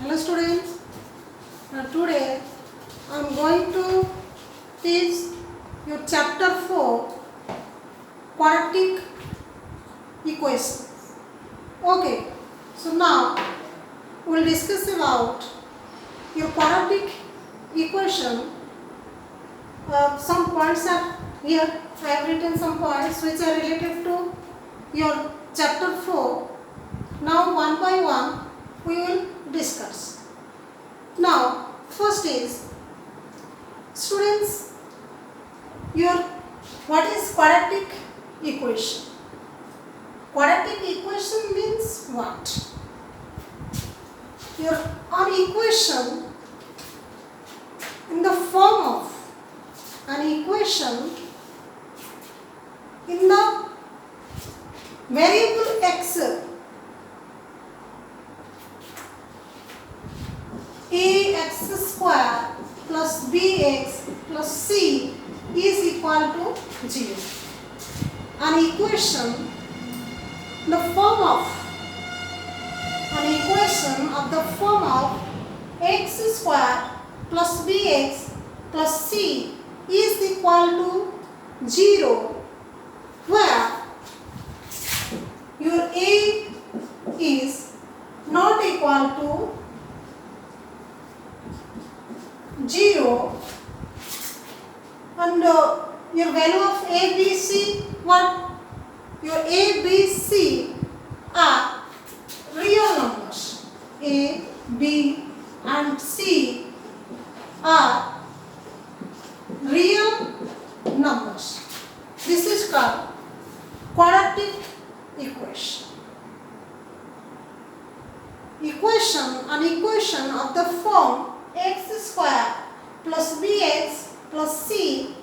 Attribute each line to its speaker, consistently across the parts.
Speaker 1: Hello students, today I am going to teach you chapter 4 quadratic equation. Okay, so now we will discuss about your quadratic equation. Some points are here. I have written some points which are related to your chapter 4. Now one by one we will discuss. Now first is, students, what is quadratic equation? Quadratic equation means what? An equation in the form of an equation in the variable x, ax square plus bx plus c is equal to 0. An equation in the form of x square plus bx plus c is equal to 0, where your a is not equal to 0 and your value of a, b, c, what? Your a, b, c are real numbers. A, b and c are real numbers. This is called quadratic equation. An equation of the form x square plus bx plus c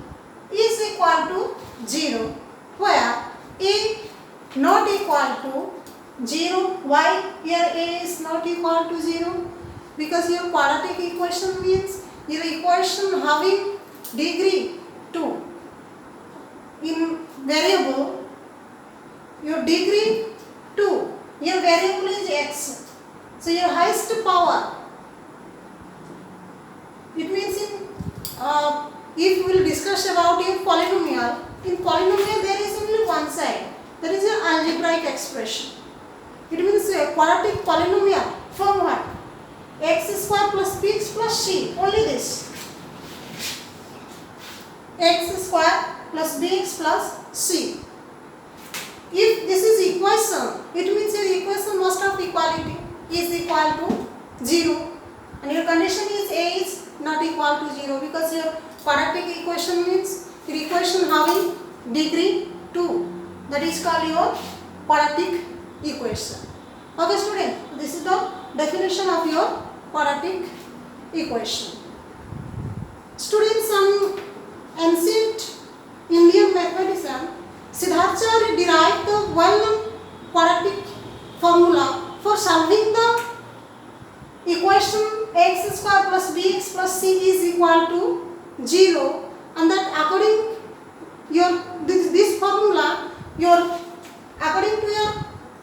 Speaker 1: is equal to 0, where a not equal to 0. Why here a is not equal to 0? Because your quadratic equation means your equation having degree 2 in variable, your degree 2, your variable is x. So your highest power, it means if we will discuss about your polynomial, in polynomial there is only one side, that is your algebraic expression. It means a quadratic polynomial from what? X square plus bx plus c, only this. X square plus bx plus c. If this is equation, it means your equation must have equality is equal to 0, and your condition is a is not equal to 0, because your quadratic equation means your equation having degree 2, that is called your quadratic equation. Okay student, this is the definition of your quadratic equation. Students, some ancient Indian mathematician Siddhartacharya derived the well-known quadratic formula for solving the equation x square plus bx plus c is equal to 0, and that according this formula, according to your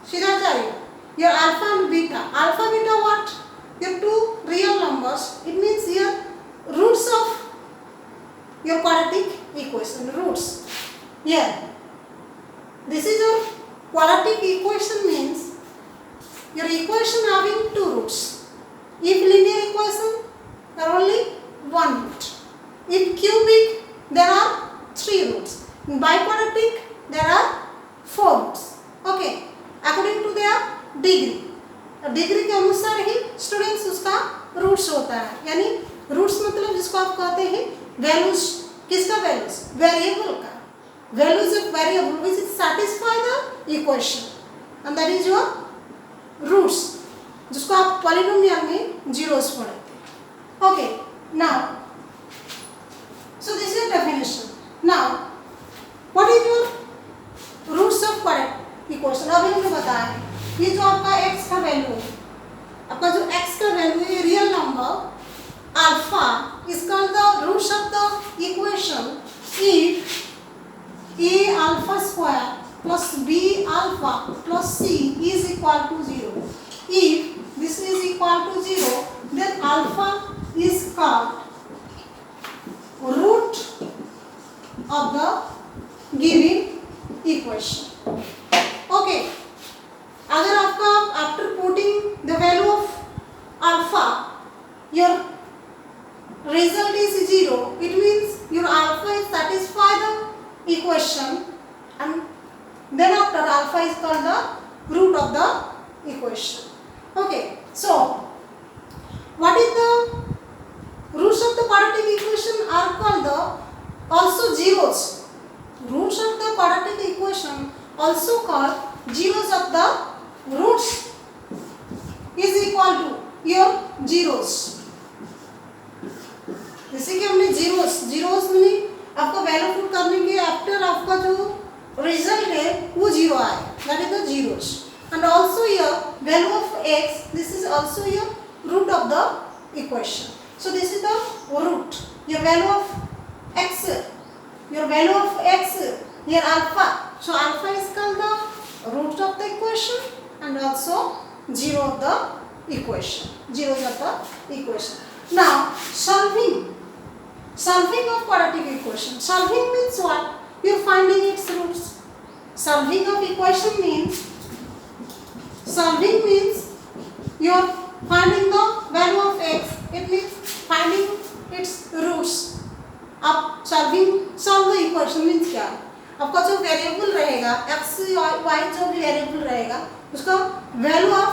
Speaker 1: Siddhartacharya, your alpha and beta. Alpha beta what? Your two real numbers. It means your roots of your quadratic equation. Roots. Here. This is your quadratic equation means your equation having two roots. If linear equation, there are only one root. If cubic, there are three roots. In biquadratic, there are four roots. Okay. According to their degree, degree के अनुसार ही students उसका roots होता है, यानी roots मतलब जिसको आप कहते हैं वैल्यूज. किसका वैल्यूज? वेरिएबल का. Values of variable which satisfy the equation, and that is your roots, जिसको आप पॉलिनोमियल में जीरोस पढ़ते हैं. Okay, now so this is definition. Now what is your roots of quadratic equation? अभी हमने बताया ये जो आपका x का वैल्यू है, आपका जो x का वैल्यू है real number alpha is called the roots of the equation if a alpha square plus b alpha plus c is equal to 0. If this is equal to 0, equation. Okay, अगर आपका after putting the value of alpha your result is 0, it means your alpha is satisfy the equation, and then after alpha is called the root of the equation. Okay, so what is the roots of the quadratic equation are called the also zeros. Roots of the quadratic equation also called zeros of the roots is equal to your zeros. जैसे कि हमने zeros में आपका value put करने के after आपका जो result है वो जीरो आए, that is the zeros. And also your value of x, this is also your root of the equation. So this is the root, your value of x, your value of x here alpha. So alpha is called the root of the equation and also zero of the equation, zeros of the equation. Now solving of quadratic equation. Solving means what? You're finding its roots. Solving of equation means you're finding the value of x. It means finding its roots. अब solve the equation means क्या? आपका जो variable रहेगा x y जो भी variable रहेगा उसका value आप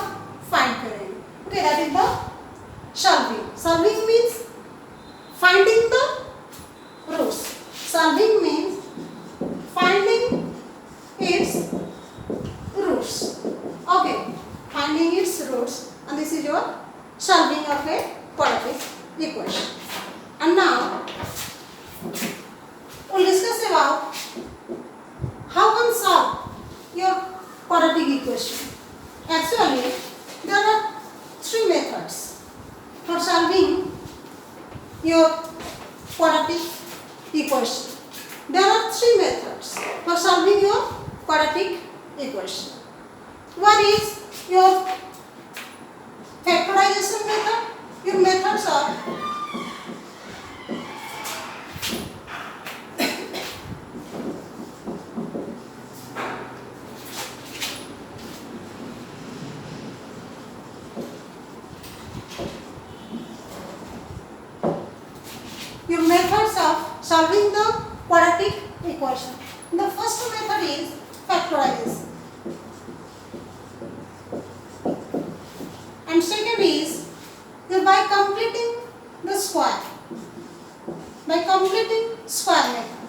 Speaker 1: फाइंड करेंगे. Okay, that is the solving. Solving means finding the roots. Solving means finding its roots. Okay, finding its roots, and this is your solving of a quadratic equation. And now we'll discuss about how one solve your quadratic equation. Actually, there are three methods for solving your quadratic equation. There are three methods for solving your quadratic equation. One is your factorization method. Your methods are your methods of solving the quadratic equation. The first method is factorization, and second is by completing the square, by completing square method.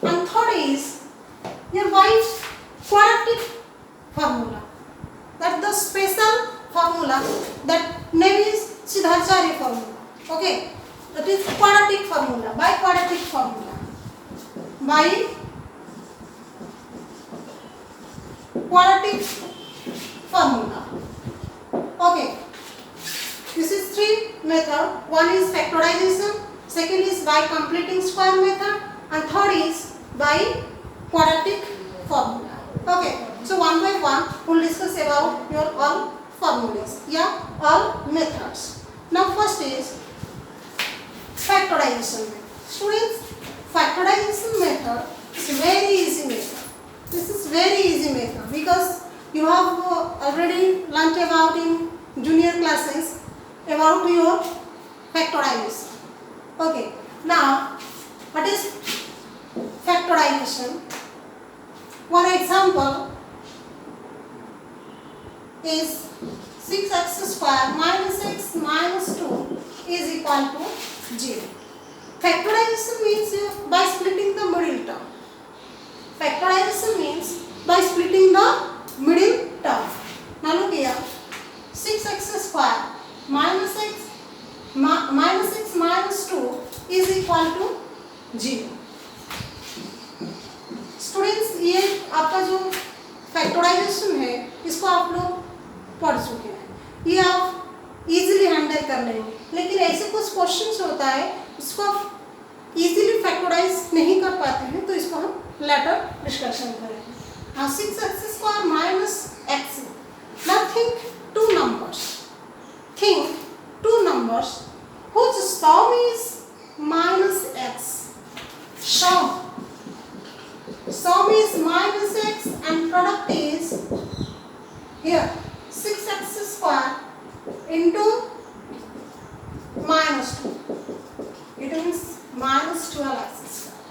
Speaker 1: And third is your by quadratic formula. That the special formula, that name is Siddharacharya formula. Okay, that is quadratic formula, by quadratic formula, by quadratic formula. Okay, this is three method. One is factorization, second is by completing square method, and third is by quadratic formula. Okay, so one by one we'll discuss about your all formulas, all methods. Now first is factorization method. Students, factorization method is very easy method. This is very easy method because you have already learnt about in junior classes about your factorization. Okay, now what is factorization? One example is 6x square minus x minus 2 is equal to 0. Factorization means by splitting the middle term. Factorization means by splitting the middle term. Now look here, 6x square minus x minus 2 is equal to 0. Students, ये आपका जो factorisation है इसको आप लोग पढ़ चुके हैं, ये आप इजीली हैंडल कर लेंगे. लेकिन ऐसे कुछ क्वेश्चंस होता है इसको आप इजीली फैक्टराइज नहीं कर पाते हैं, तो इसको हम लेटर डिस्कशन करेंगे. हाँ, 6x square minus x. Now think two numbers, whose sum is minus x. Sum is minus x and product is here 6x square into minus 2. It means minus 12x square.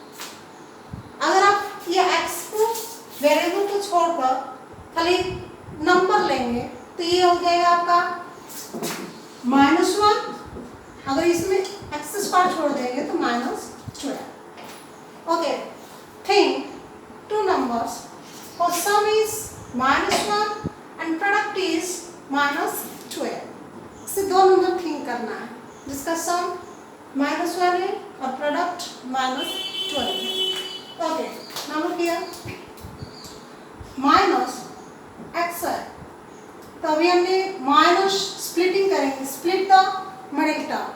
Speaker 1: अगर आप ये x को variable को छोड़कर खाली number लेंगे तो ये हो जाएगा आपका -1. अगर इसमें x स्क्वायर छोड़ देंगे तो -12. Okay, think two numbers for sum is -1 and product is -12. इसे दो नंबर थिंक करना है जिसका सम -1 है और प्रोडक्ट -12 है. Okay, now look here, minus x है तो अभी हमने माइनस स्प्लिटिंग करेंगे, split the middle term,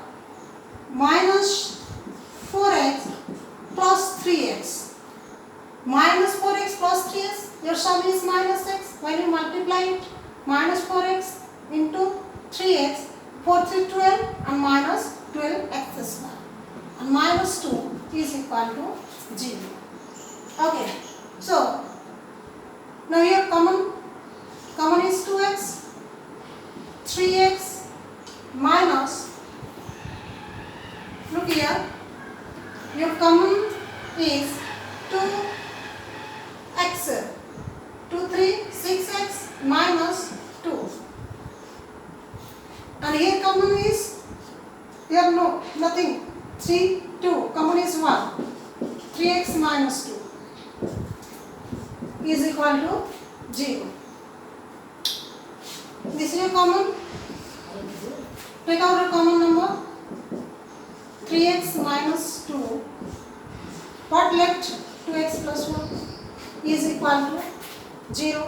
Speaker 1: -4x plus 3x. -4x plus 3x, your sum is -x. When you multiply it, -4x into 3x, 4 3 12 and -12x square. And -2 is equal to 0. Okay, so now here common is 2x, 3x minus, look here, your common is 2x, 2 3 6x minus 2, and here common is, here no nothing, 3 2, common is 1, 3x minus 2 is equal to 0. This is your common. Take out a common number, 3x minus 2. What left? 2x plus 1 is equal to 0.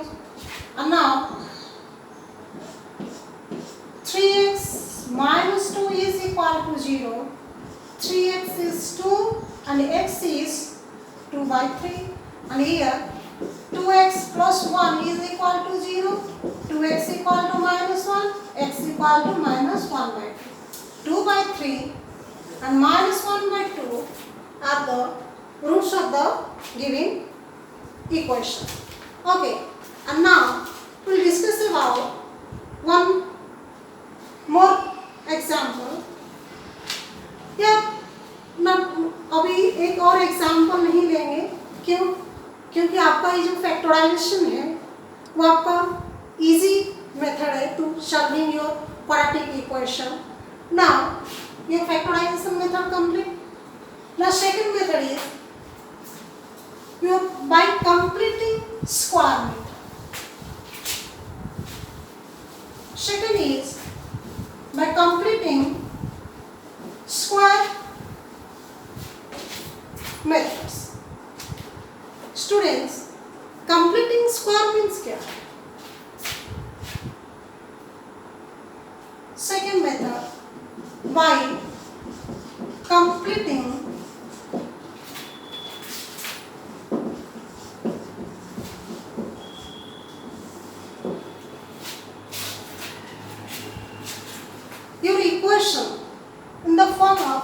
Speaker 1: And now 3x minus 2 is equal to 0. 3x is 2 and x is 2 by 3. And here 2x plus 1 is equal to 0. 2x equal to -1, x equal to -1 by 2. 2 by 3 and -1 by 2 are the roots of the given equation. Okay, and now we will discuss about one more example. अभी एक और example नहीं लेंगे, क्यों? क्योंकि आपका ये जो फैक्टराइजेशन है वो आपका इजी मेथड है to solving your quadratic equation. Now your factorization method complete. Now second method is you by completing square method. Second is by completing square methods. Students, completing square means क्या? Second method by completing your equation in the form of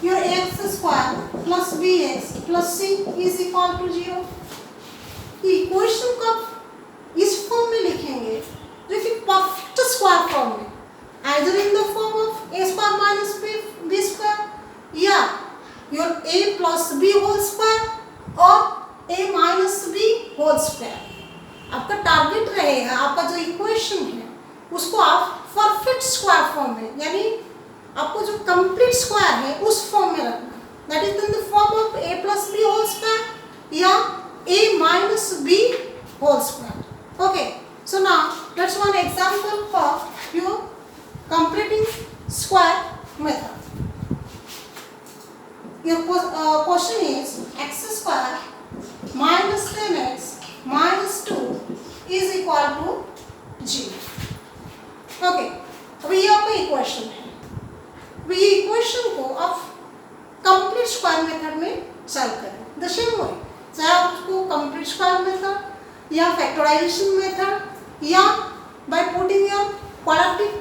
Speaker 1: your x square plus bx plus c is equal to 0. Equation को आप इस form में लिखेंगे जो कि perfect square form में, either in the form of a square minus b square या your a plus b whole square और a minus b whole square. आपका टारगेट रहेगा, आपका जो इक्वेशन है उसको आप परफेक्ट स्क्वायर फॉर्म में, यानी आपको जो कंप्लीट स्क्वायर है उस फॉर्म में रखना. That is in the form of a plus b whole square या a minus b whole square. Okay, so now let's one example for your completing square method. Your question is x square minus 10x minus 2 is equal to 0. Okay, अभी ये आपका equation है. अभी ये equation को आप complete square method में solve करें. द सेम वे, चाहे आप उसको कंप्लीट स्क्वायर मेथड या फैक्टराइजेशन मेथड या by putting your quadratic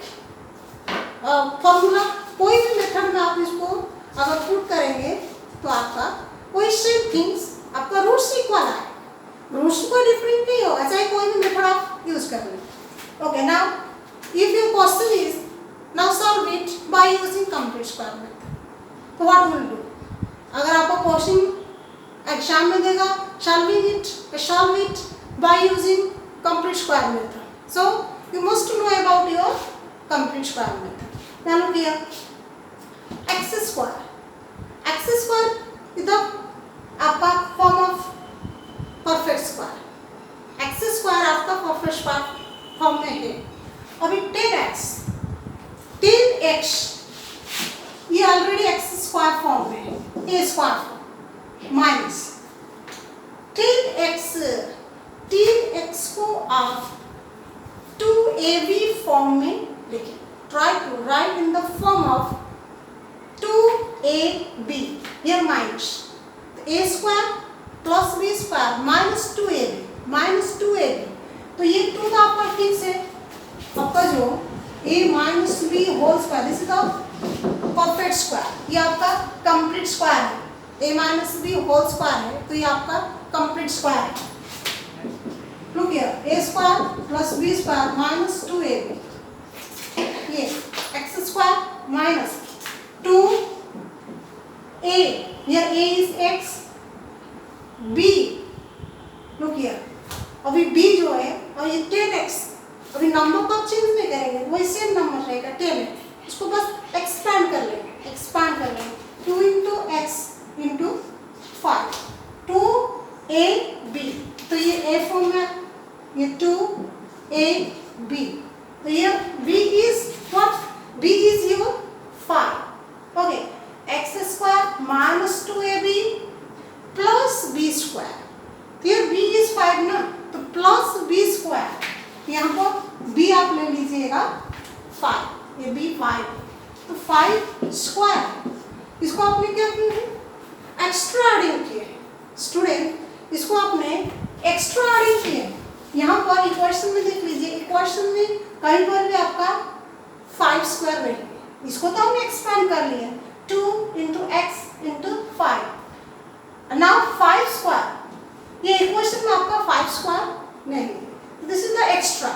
Speaker 1: formula कोई भी मेथड में आप इसको अगर पुट करेंगे तो आपका कोई सेम थिंग्स आपका रूट्स इक्वल आए, रूट्स कोई डिफरेंट नहीं होगा चाहे कोई भी मेथड आप यूज कर लें। Okay, now if your question is now solve it by using complete square method, तो व्हाट विल डू? अगर आपको क्वेश्चन एग्जाम में देगा solve it by using complete square method, so you must know about your complete square method. Now look here, x square is the आपका form of perfect square, x square आपका perfect square form में है। अभी 10x ये already x square form में है, a square form minus 10x को आप 2ab फॉर्म में लिखें, try to write in the form of 2ab, here minus a square plus b square minus 2ab, तो ये 2 का आपका फिक्स है, आपका जो a minus b whole square, this is the perfect square, ये आपका कंप्लीट स्क्वायर है, a minus b whole square है, तो ये आपका कंप्लीट स्क्वायर है। Look here, a square plus b square minus 2ab, ये x square minus 2a, here a is x, b, look here, अभी b जो है और ये 10x, अभी नंबर को आप चेंज नहीं करेंगे, वही सेम नंबर रहेगा 10x, इसको बस एक्सपांड कर लेंगे 2 इंटू एक्स इंटू 5, 2ab, तो ये a फॉर्म में, ये 2ab, तो ये b is what? b is your 5। Okay, x square minus 2ab plus b square, तो ये b इज 5 ना, तो प्लस b स्क्वायर, यहाँ पर b आप ले लीजिएगा 5, ये b 5, तो 5 स्क्वायर, इसको आपने क्या किया है? एक्स्ट्रा एडिंग किया है स्टूडेंट, इसको आपने एक्स्ट्रा एडिंग किया है। यहाँ पर इक्वेशन में देख लीजिए, इक्वेशन में कहीं पर भी आपका 5 स्क्वायर रहेंगे, इसको तो हमने एक्सपेंड कर लिया 2 into x into 5, now 5 square, ये इक्वेशन में आपका 5 स्क्वायर नहीं, दिस इज द एक्स्ट्रा।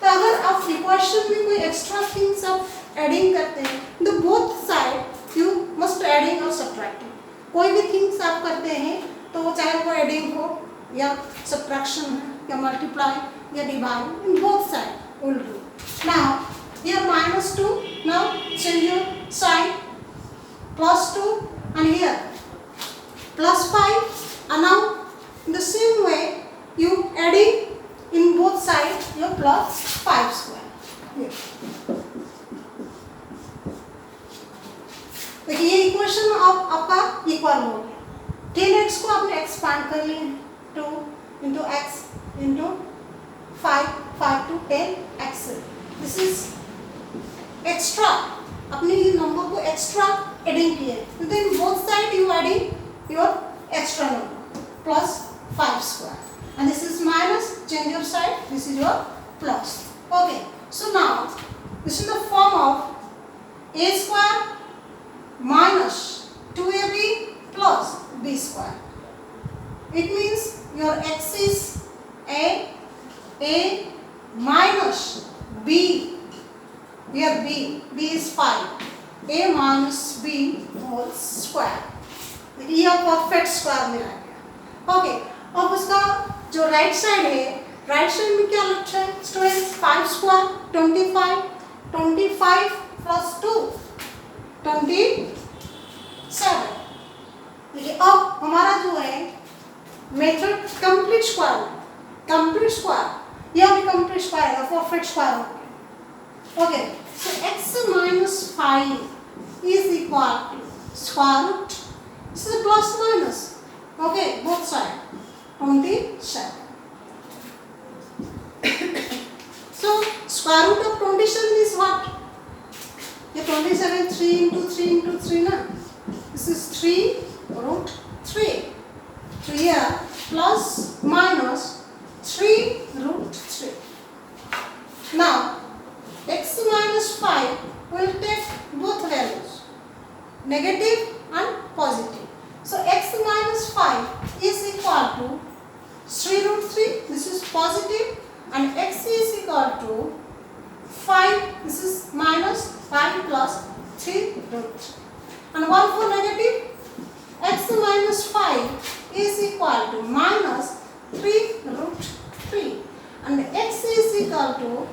Speaker 1: तो अगर आप इक्वेशन में कोई एक्स्ट्रा थिंग्स आप एडिंग करते हैं, तो both side you must adding और सब्ट्रैक्टिंग, कोई भी थिंग्स आप करते हैं तो वो चाहे वो एडिंग हो या सब्ट्रैक्शन है या मल्टीप्लाई या divide, in both side will do. Now here -2, now change your sign, +2 and here +5, and now in the same way you adding in both sides your +5 square here। देखिए ये equation अब आपका equal हो गया, 10x को आपने expand कर लिया 2 into x into 5 to 10x, this is extra, अपने ये नंबर को एक्स्ट्रा एडिंग किए, तो then both side you adding your extra number +5 square, and this is minus, change your side, this is your plus। Okay, so now this is the form of a square minus 2ab plus b square, it means your x is a minus b, here b is 5, a minus b whole square, ये perfect square में आ गया। Okay, अब उसका जो right side है, right side में क्या लिखा है स्टूडेंट्स? 5 square 25, 25 plus 2 27। देखिए अब हमारा जो है मेथड कंप्लीट स्क्वायर, यह भी कंप्लीट स्क्वायर है, परफेक्ट स्क्वायर हो गया। Okay, so x minus 5 is equal to square root, this is plus minus, okay, both side 27। So square root of 27 is what? ये 27 3 into 3 into 3 ना, this is 3 root 3, so here plus minus 3 root 3। Now x minus 5 will take both values, positive and x is equal to 5. This is minus 5 plus 3 root. And 1 for negative, x minus 5 is equal to minus 3 root 3. And x is equal to,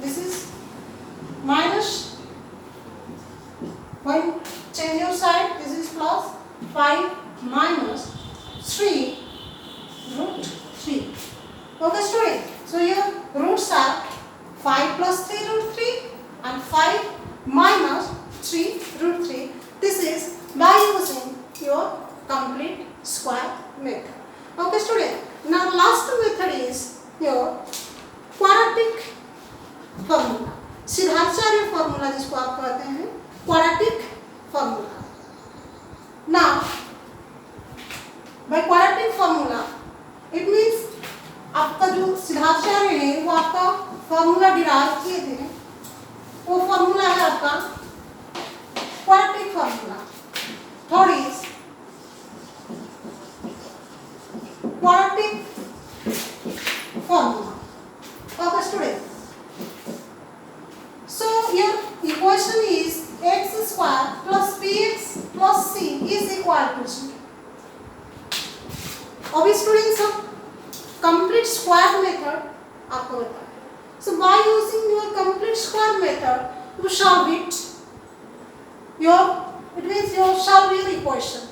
Speaker 1: this is minus, when change your side, this is plus 5 minus 3 root 3. Okay student, so your roots are 5 plus 3 root 3 and 5 minus 3 root 3. This is by using your complete square method. Okay student, now last method is your quadratic formula. सिद्धांतचार्य formula जिसको आप कहते हैं quadratic formula. Now by quadratic formula it means आपका जो सिद्धांतचार्य है वो आपका formula derive किए थे, वो फॉर्मूला है आपका quadratic formula. Third is quadratic formula. Okay student, so your equation is x square plus bx plus c is equal to 0. अभी स्टूडेंट्स हम complete square method आपको बताया. So by using your complete square method, you solve it. It means you solve your equation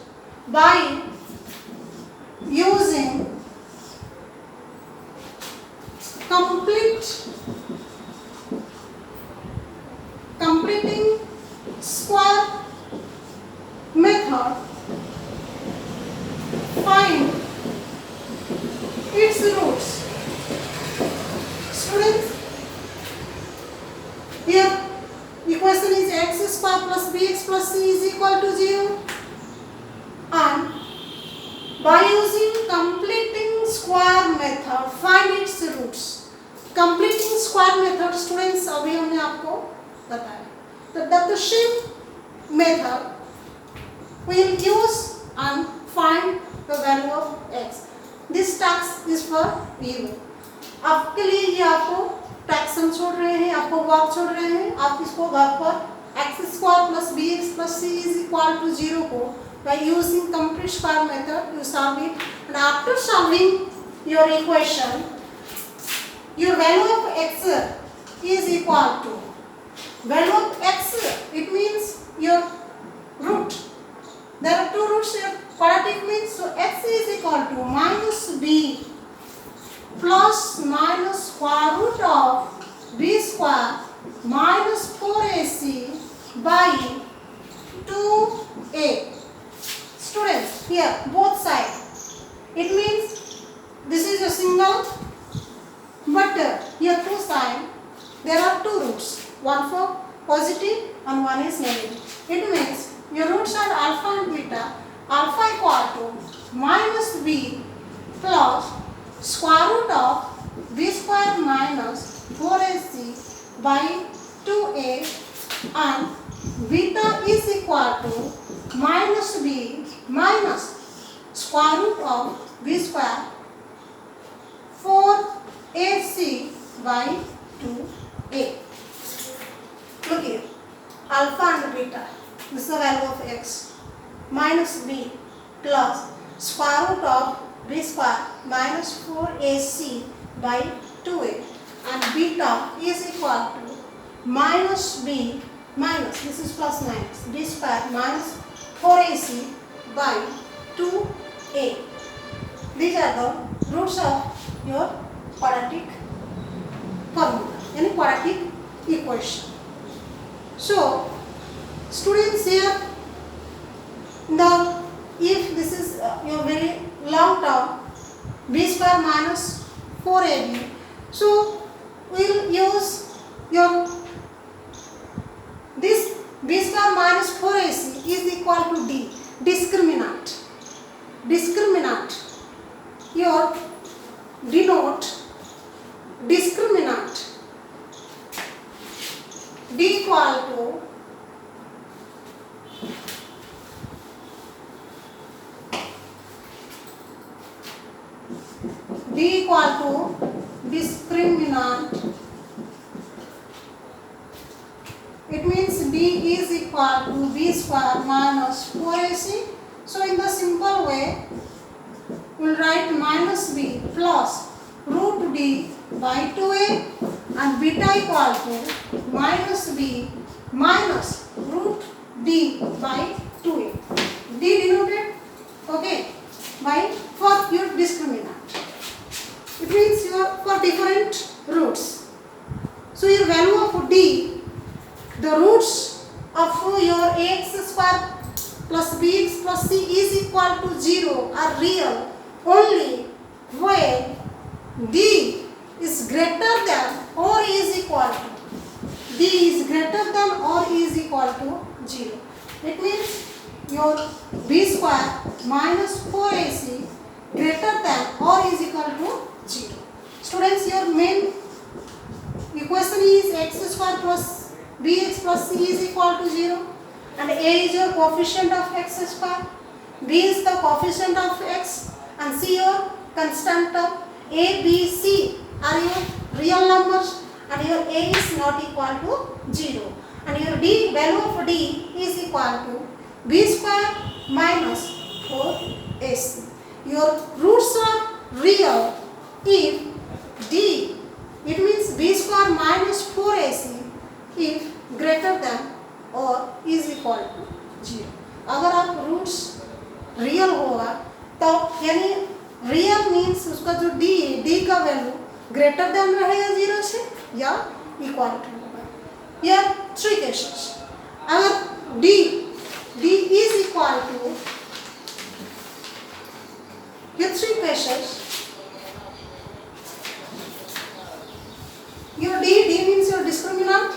Speaker 1: by using completing square method. Find its roots. Students, here equation is x square plus bx plus c is equal to 0, and by using completing square method find its roots. Completing square method students अभी हमने आपको बताया. The same method we will use and find the value of x. This task is for you. आपके लिए ये आपको taxon छोड़ रहे हैं, आपको वर्क छोड़ रहे हैं. आप इसको घर पर x square plus bx plus c is equal to 0 को by using complete square method you solve it, and after solving your equation your value of x is equal to value of x. It means your root. There are two roots here. Quadratic means so x is equal to minus b plus minus square root of b square minus 4ac by 2a. Students, here both sides. It means this is a single, but here two sides there are two roots. One for positive and one is negative. It means your roots are alpha and beta. Alpha equal to minus b plus square root of b square minus 4ac by 2a, and beta is equal to minus b minus square root of b square 4ac by 2a. Look here, alpha and beta. This is the value of x. Minus b plus square root of b square minus 4ac by 2a, and beta is equal to minus b minus, this is plus minus, b square minus 4ac by 2a. These are the roots of your quadratic formula, any quadratic equation. So students, here if this is your very long term b square minus 4ab, so we will use your this b square minus 4ac is equal to d, discriminant. Your denote discriminant d equal to d equal to discriminant, it means b is equal to b square minus 4ac. So in the simple way, we will write minus b plus root d by 2a and beta equal to minus b minus root d by 2a. D denoted, okay, by for your discriminant. It means you are for different roots. So your value of d, the roots of your ax square plus bx plus c is equal to 0 are real only when d is greater than or is equal to, d is greater than or is equal to 0. It means your b square minus 4ac greater than or is equal to 0. Students, your main equation is x square plus bx plus c is equal to 0, and a is your coefficient of x square, b is the coefficient of x, and c your constant term. A, b, c are your real numbers and your a is not equal to 0, and your d, value of d is equal to b square minus 4ac. Your roots are real if d, it means b square minus 4ac if greater than और is equal to 0. अगर आप roots real होगा तो यानी real means उसका जो D का value greater than रहेगा 0 से या इक्वल टू होगा. या 3 केसेस. अगर डी इज इक्वल टू, ये 3 cases, your d means your discriminant,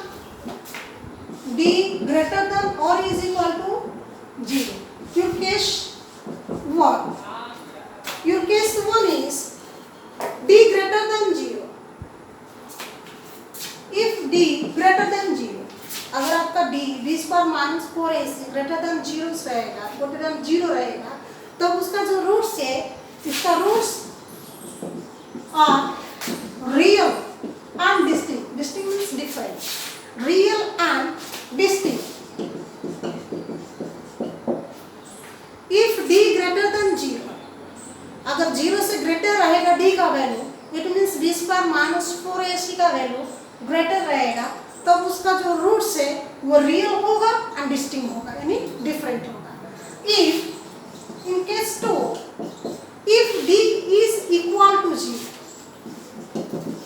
Speaker 1: d greater than or is equal to 0. Your case 1. Your case 1 is d greater than 0. If d greater than 0, अगर आपका d square minus 4ac greater than 0 रहेगा, greater than 0 रहेगा, तो उसका जो roots है, इसका roots are real and distinct. Distinct means different. Real and distinct. If d greater than 0, अगर 0 से ग्रेटर रहेगा d का value, it means b square minus 4ac का वैल्यू ग्रेटर रहेगा, तब उसका जो रूट्स है वो रियल होगा एंड डिस्टिंक्ट होगा, यानी डिफरेंट होगा. If in case 2, if d is equal to 0,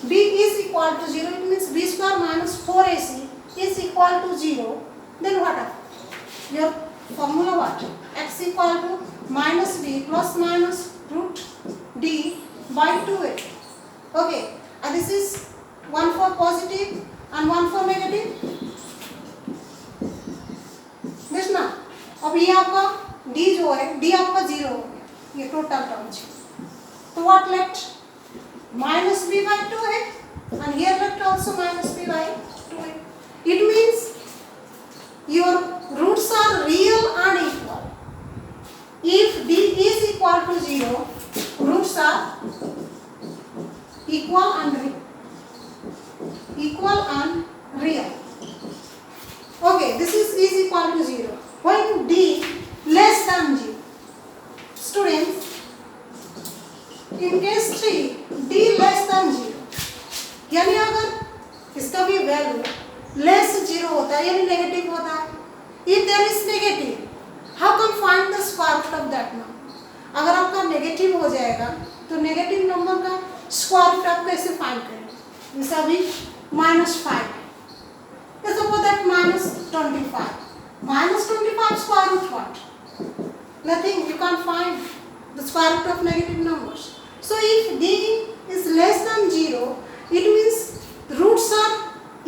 Speaker 1: d is equal to 0, it means b square minus 4ac is equal to 0, then what happens? Your formula what? X equal to minus b plus minus root d by 2a. Okay, and this is one for positive and one for negative. this ना, अब ये आपका d जो है, d आपका 0 हो गया, ये टोटल टर्म है. तो what left? Minus b by 2a, and here left also minus b by 2a. It means your roots are real and equal. If d is equal to 0, roots are equal and real. Equal and real. Okay, this is equal to 0. When d less than 0, students, in case 3, d less than 0, यानी अगर इसका भी value less 0 होता है, यानी negative होता है. If there is negative, how can find the square root of that number? अगर आपका नेगेटिव हो जाएगा तो नेगेटिव नंबर का स्क्वायर रूट आप कैसे फाइंड करेंगे? जैसे अभी -5 है, suppose that -25. -25 square root what? Nothing. You can find the square root of negative numbers. So if d is less than 0, it means roots are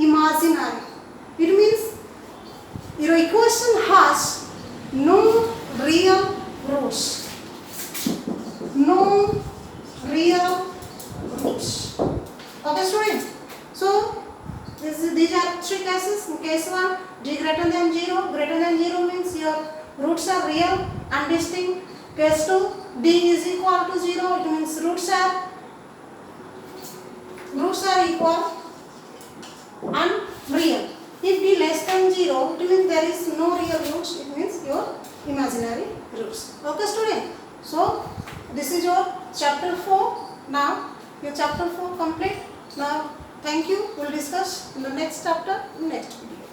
Speaker 1: imaginary. It means your equation has no real roots. No real roots. Okay, students. So these are 3 cases. In case 1, d greater than 0. Greater than 0 means your roots are real and distinct. Case 2, d is equal to 0, it means roots are roots are equal and real. If b less than 0, it means there is no real roots, it means your imaginary roots. Okay student, so this is your chapter 4. Now your chapter 4 complete. Now thank you, we will discuss in the next chapter in next video.